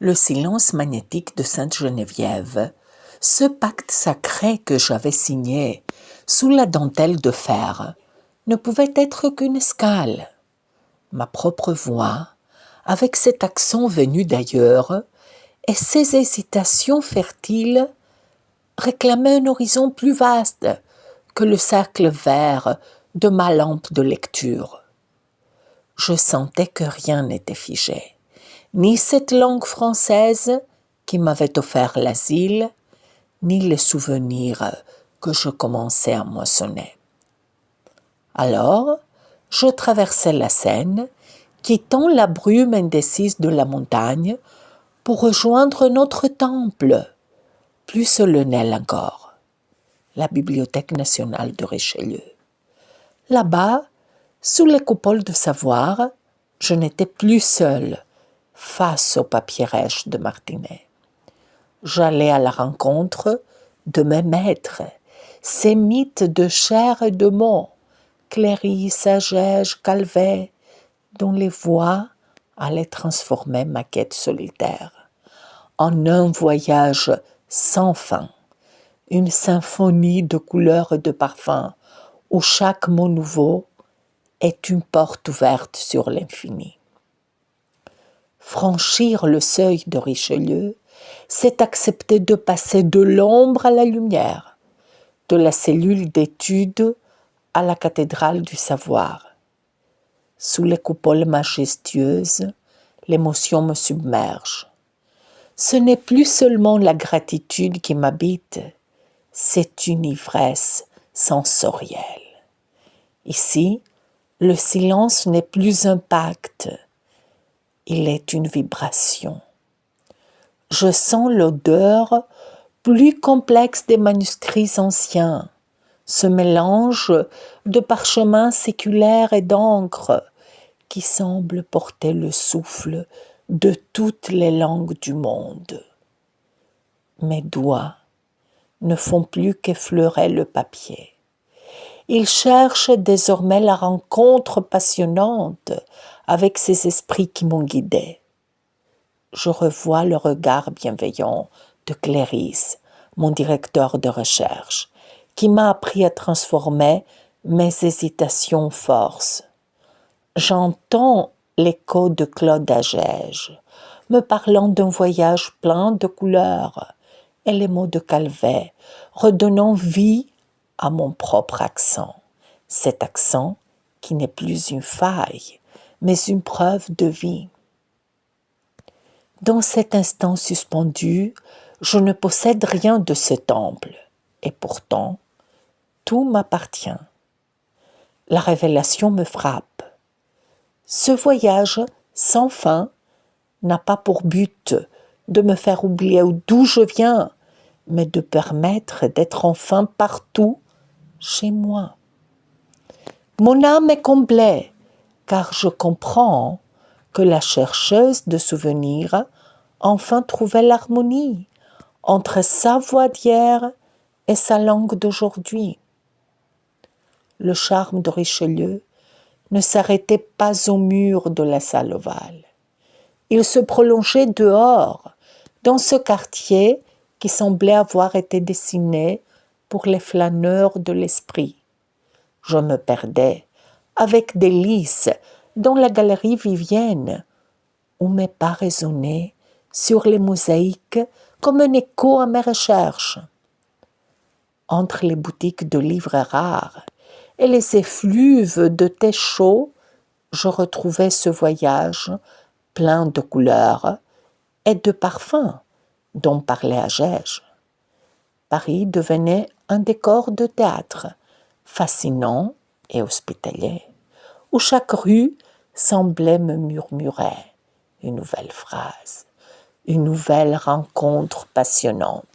le silence magnétique de Sainte-Geneviève, ce pacte sacré que j'avais signé sous la dentelle de fer, ne pouvait être qu'une escale. Ma propre voix, avec cet accent venu d'ailleurs, et ces hésitations fertiles, réclamaient un horizon plus vaste que le cercle vert de ma lampe de lecture. Je sentais que rien n'était figé, ni cette langue française qui m'avait offert l'asile, ni les souvenirs que je commençais à moissonner. Alors, je traversai la Seine, quittant la brume indécise de la montagne, pour rejoindre notre temple, plus solennel encore, la Bibliothèque nationale de Richelieu. Là-bas, sous les coupoles de savoir, je n'étais plus seul face au papier rêche de Martinet. J'allais à la rencontre de mes maîtres, ces mythes de chair et de mots, Cléry, Sagège, Calvet, dont les voix allaient transformer ma quête solitaire en un voyage sans fin, une symphonie de couleurs et de parfums, où chaque mot nouveau est une porte ouverte sur l'infini. Franchir le seuil de Richelieu, c'est accepter de passer de l'ombre à la lumière, de la cellule d'étude à la cathédrale du savoir. Sous les coupoles majestueuses, l'émotion me submerge. Ce n'est plus seulement la gratitude qui m'habite, c'est une ivresse sensorielle. Ici, le silence n'est plus un pacte, il est une vibration. Je sens l'odeur plus complexe des manuscrits anciens, ce mélange de parchemins séculaires et d'encre qui semble porter le souffle de toutes les langues du monde. Mes doigts ne font plus qu'effleurer le papier. Ils cherchent désormais la rencontre passionnante avec ces esprits qui m'ont guidé. Je revois le regard bienveillant de Cléris, mon directeur de recherche, qui m'a appris à transformer mes hésitations en force. J'entends l'écho de Claude Agege, me parlant d'un voyage plein de couleurs, et les mots de Calvet, redonnant vie à mon propre accent. Cet accent qui n'est plus une faille, mais une preuve de vie. Dans cet instant suspendu, je ne possède rien de ce temple, et pourtant, tout m'appartient. La révélation me frappe. Ce voyage sans fin n'a pas pour but de me faire oublier d'où je viens, mais de permettre d'être enfin partout chez moi. Mon âme est comblée, car je comprends que la chercheuse de souvenirs enfin trouvait l'harmonie entre sa voix d'hier et sa langue d'aujourd'hui. Le charme de Richelieu ne s'arrêtait pas au mur de la salle ovale. Il se prolongeait dehors, dans ce quartier qui semblait avoir été dessiné pour les flâneurs de l'esprit. Je me perdais avec délice dans la galerie Vivienne, où mes pas résonnaient sur les mosaïques comme un écho à mes recherches. Entre les boutiques de livres rares et les effluves de thé chaud, je retrouvais ce voyage plein de couleurs et de parfums dont parlait Agege. Paris devenait un décor de théâtre, fascinant et hospitalier, où chaque rue semblait me murmurer une nouvelle phrase, une nouvelle rencontre passionnante.